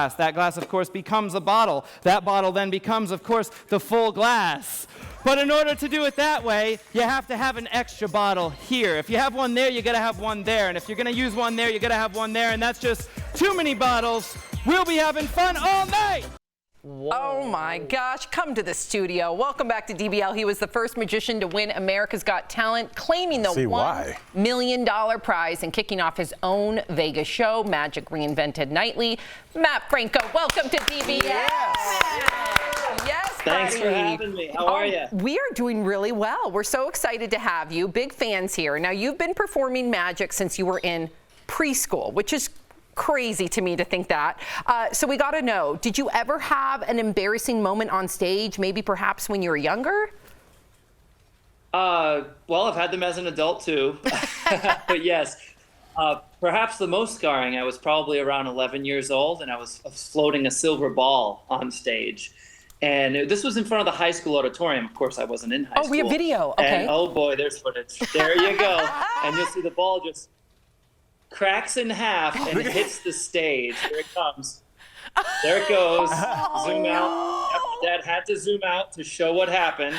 glass. That glass, of course, becomes a bottle. That bottle then becomes, of course, the full glass. But in order to do it that way, you have to have an extra bottle here. If you have one there, you gotta have one there. And if you're gonna use one there, you gotta have one there. And that's just too many bottles. We'll be having fun all night. Whoa. Oh my gosh, come to the studio. Welcome back to DBL. He was the first magician to win America's Got Talent, claiming the $1 million prize and kicking off his own Vegas show, Magic Reinvented Nightly. Matt Franco, welcome to DBL. Yes, thanks for having me. How are you? We are doing really well. We're so excited to have you. Big fans here. Now, you've been performing magic since you were in preschool, which is crazy to me to think that. So we got to know, did you ever have an embarrassing moment on stage, maybe perhaps when you were younger? Well, I've had them as an adult too. But yes, perhaps the most scarring, I was probably around 11 years old and I was floating a silver ball on stage. And this was in front of the high school auditorium. Of course, I wasn't in high school. Oh, we have video. Okay. And, oh boy, there's footage. There you go. And you'll see the ball just cracks in half and it hits the stage. Here it comes. There it goes. Zoom out. Yep, Dad had to zoom out to show what happened.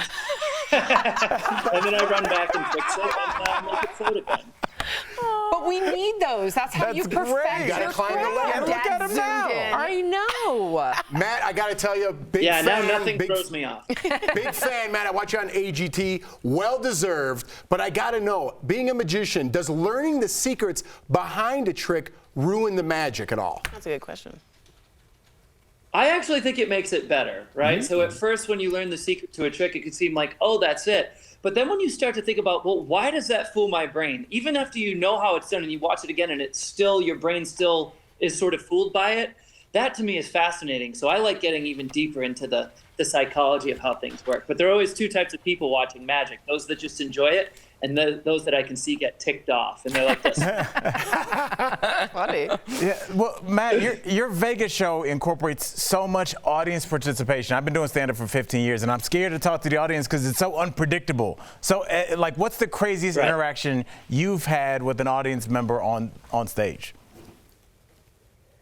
And then I run back and fix it and make it float again. But we need those. That's how you perfect You gotta your climb the ladder. craft. Look at him now. I know. Matt, I gotta tell you, big fan. Yeah, now nothing throws me off. Big fan, Matt. I watch you on AGT. Well deserved. But I gotta know, being a magician, does learning the secrets behind a trick ruin the magic at all? That's a good question. I actually think it makes it better, right? So at first, when you learn the secret to a trick, it could seem like, oh, that's it. But then when you start to think about, well, why does that fool my brain? Even after you know how it's done and you watch it again and it's still, your brain still is sort of fooled by it, that to me is fascinating. So I like getting even deeper into the psychology of how things work. But there are always two types of people watching magic. Those that just enjoy it and those that I can see get ticked off. And they're like this. Funny. Yeah, well, Matt, your Vegas show incorporates so much audience participation. I've been doing stand-up for 15 years, and I'm scared to talk to the audience because it's so unpredictable. So, like, what's the craziest interaction you've had with an audience member on stage?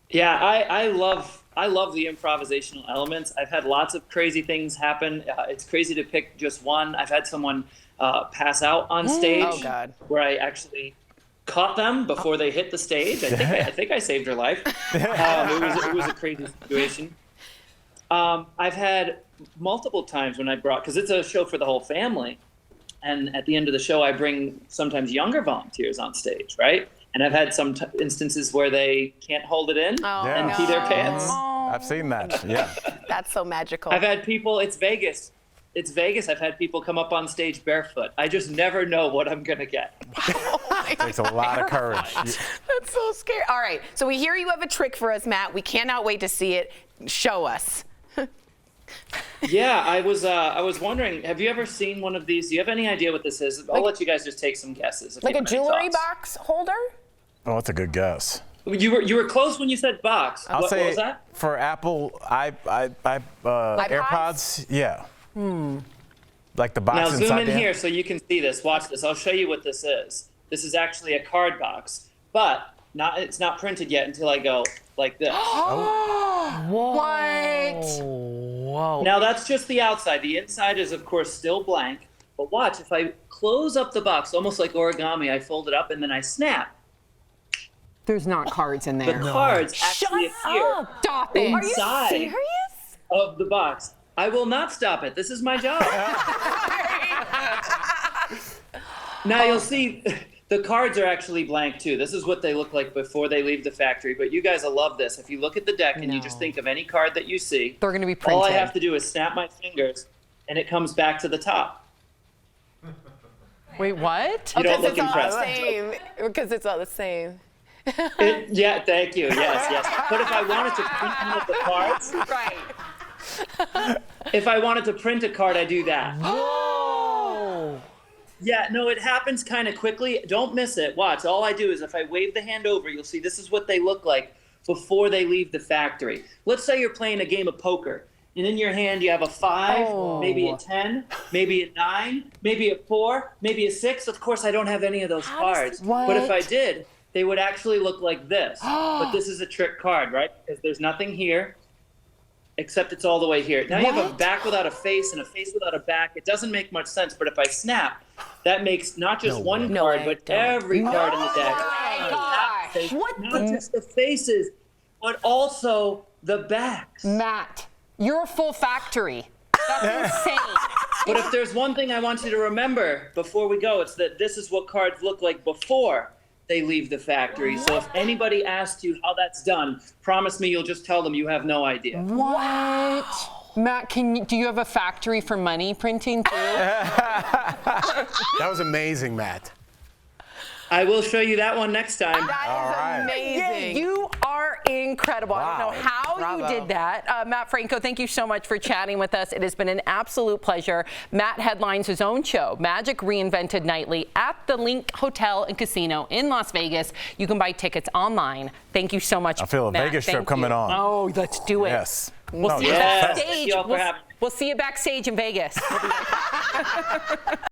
Yeah, I love the improvisational elements. I've had lots of crazy things happen. It's crazy to pick just one. I've had someone pass out on stage where I actually caught them before they hit the stage. I think I saved her life. It was a crazy situation. I've had multiple times when I brought, because it's a show for the whole family, and at the end of the show I bring sometimes younger volunteers on stage, right? And I've had some instances where they can't hold it in and pee their pants. I've seen that, yeah. That's so magical. I've had people, it's Vegas. It's Vegas. I've had people come up on stage barefoot. I just never know what I'm going to get. It takes a lot of courage. That's so scary. All right, so we hear you have a trick for us, Matt. We cannot wait to see it. Show us. Yeah, I was wondering, have you ever seen one of these? Do you have any idea what this is? I'll let you guys just take some guesses. Like a jewelry box holder? Oh, that's a good guess. You were close when you said box. I'll say what was that? For Apple AirPods, yeah. Like the box now inside zoom in there? here so you can see this. Watch this. I'll show you what this is. This is actually a card box, but it's not printed yet until I go like this. What? Whoa. Now that's just the outside. The inside is of course still blank. But watch, if I close up the box, almost like origami, I fold it up and then I snap. There's not cards in there. The cards actually appear Stop it. inside Are you serious? of the box. I will not stop it. This is my job. Now you'll see the cards are actually blank too. This is what they look like before they leave the factory. But you guys will love this. If you look at the deck and you just think of any card that you see, They're going to be printed. all I have to do is snap my fingers and it comes back to the top. Wait, what? You don't look It's all impressed. the same. Because it's all the same. Yeah, thank you. Yes. But if I wanted to print one of the cards, Right. if I wanted to print a card, I do that. Oh. Yeah, no, it happens kind of quickly. Don't miss it. Watch. All I do is if I wave the hand over, you'll see this is what they look like before they leave the factory. Let's say you're playing a game of poker, and in your hand you have a 5, maybe a 10, maybe a 9, maybe a 4, maybe a 6. Of course, I don't have any of those cards. But if I did, they would actually look like this. But this is a trick card, right? Because there's nothing here, except it's all the way here. Now you have a back without a face and a face without a back. It doesn't make much sense, but if I snap, that makes not just one card, but every card in the deck. Not just the faces, but also the backs. Matt, you're a full factory. That's insane. But if there's one thing I want you to remember before we go, it's that this is what cards look like before they leave the factory. So if anybody asks you how that's done, promise me you'll just tell them you have no idea. What? Matt, do you have a factory for money printing too? That was amazing, Matt. I will show you that one next time. That is amazing. You are incredible. I don't know how you did that. Matt Franco, thank you so much for chatting with us. It has been an absolute pleasure. Matt headlines his own show, Magic Reinvented Nightly, at the Link Hotel and Casino in Las Vegas. You can buy tickets online. Thank you so much, I feel a Matt. Vegas trip Thank coming you. on. Oh, let's do it. Yes. We'll see you Yes. backstage. Thank you all for having me. We'll see you backstage in Vegas. We'll be right back.